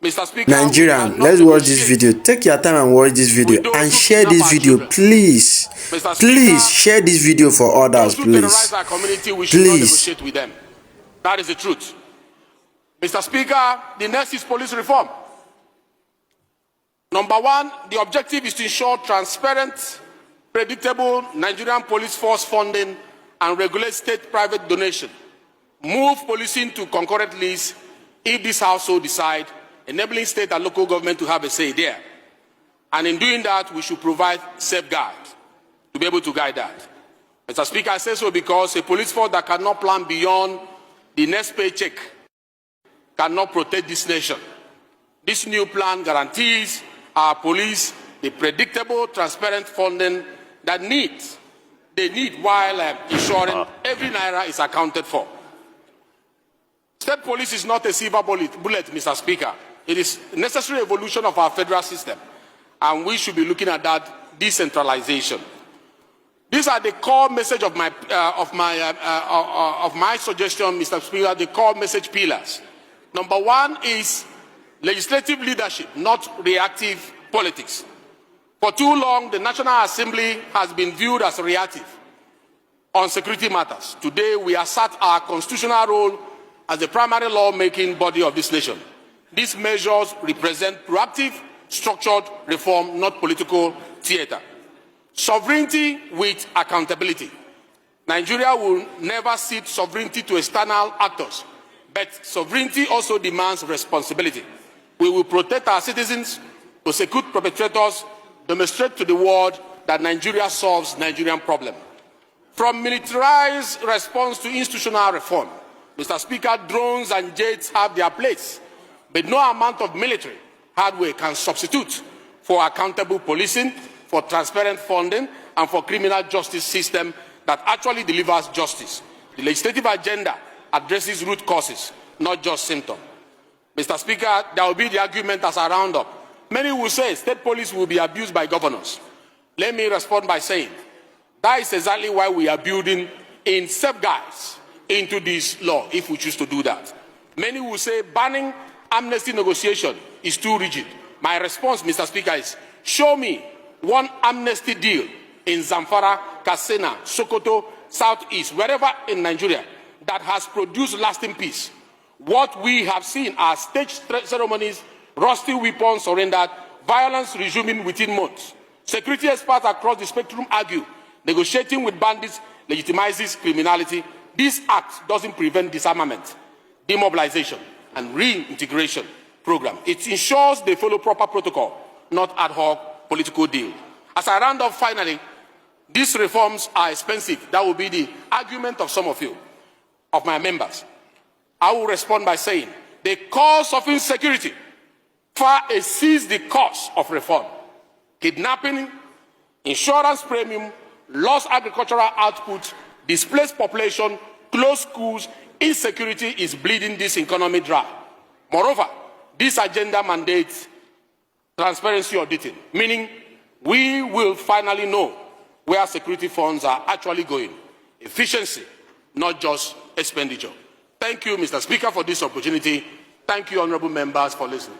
Mr. Speaker, Nigerian, let's watch this video. Take your time and watch this video and share this video, please. Please share this video for others, please. Terrorize our community, we should not negotiate with them. That is the truth. Mr. Speaker, the next is police reform. Number one, the objective is to ensure transparent, predictable Nigerian police force funding and regulate state-private donation. Move policing to concurrent lists if this House so decide, enabling state and local government to have a say there. And in doing that, we should provide safeguards to be able to guide that. Mr. Speaker, I say so because a police force that cannot plan beyond the next paycheck cannot protect this nation. This new plan guarantees our police the predictable, transparent funding that they need while ensuring every naira is accounted for. State police is not a silver bullet, Mr. Speaker. It is a necessary evolution of our federal system, and we should be looking at that decentralization. These are the core message of my suggestion, Mr. Speaker, the core message pillars. Number one is legislative leadership, not reactive politics. For too long, the National Assembly has been viewed as reactive on security matters. Today, we assert our constitutional role as the primary lawmaking body of this nation. These measures represent proactive, structured reform, not political theater. Sovereignty with accountability. Nigeria will never cede sovereignty to external actors, but sovereignty also demands responsibility. We will protect our citizens, prosecute perpetrators, demonstrate to the world that Nigeria solves Nigerian problems. From militarized response to institutional reform, Mr. Speaker, drones and jets have their place, but no amount of military hardware can substitute for accountable policing, for transparent funding, and for criminal justice system that actually delivers justice. The legislative agenda addresses root causes, not just symptoms. Mr. Speaker, there will be the argument as a roundup. Many will say state police will be abused by governors. Let me respond by saying that is exactly why we are building in safeguards into this law, if we choose to do that. Many will say banning amnesty negotiation is too rigid. My response, Mr. Speaker, is show me one amnesty deal in Zamfara, Katsina, Sokoto, Southeast, wherever in Nigeria, that has produced lasting peace. What we have seen are staged ceremonies, rusty weapons surrendered, violence resuming within months. Security experts across the spectrum argue negotiating with bandits legitimizes criminality. This act doesn't prevent disarmament, demobilization, and reintegration program. It ensures they follow proper protocol, not ad hoc political deal. As I round up finally, these reforms are expensive. That will be the argument of some of you, of my members. I will respond by saying the cost of insecurity far exceeds the cost of reform. Kidnapping, insurance premium, lost agricultural output, displaced population, closed schools, insecurity is bleeding this economy dry. Moreover, this agenda mandates transparency auditing, meaning we will finally know where security funds are actually going. Efficiency, not just expenditure. Thank you, Mr. Speaker, for this opportunity. Thank you, honorable members, for listening.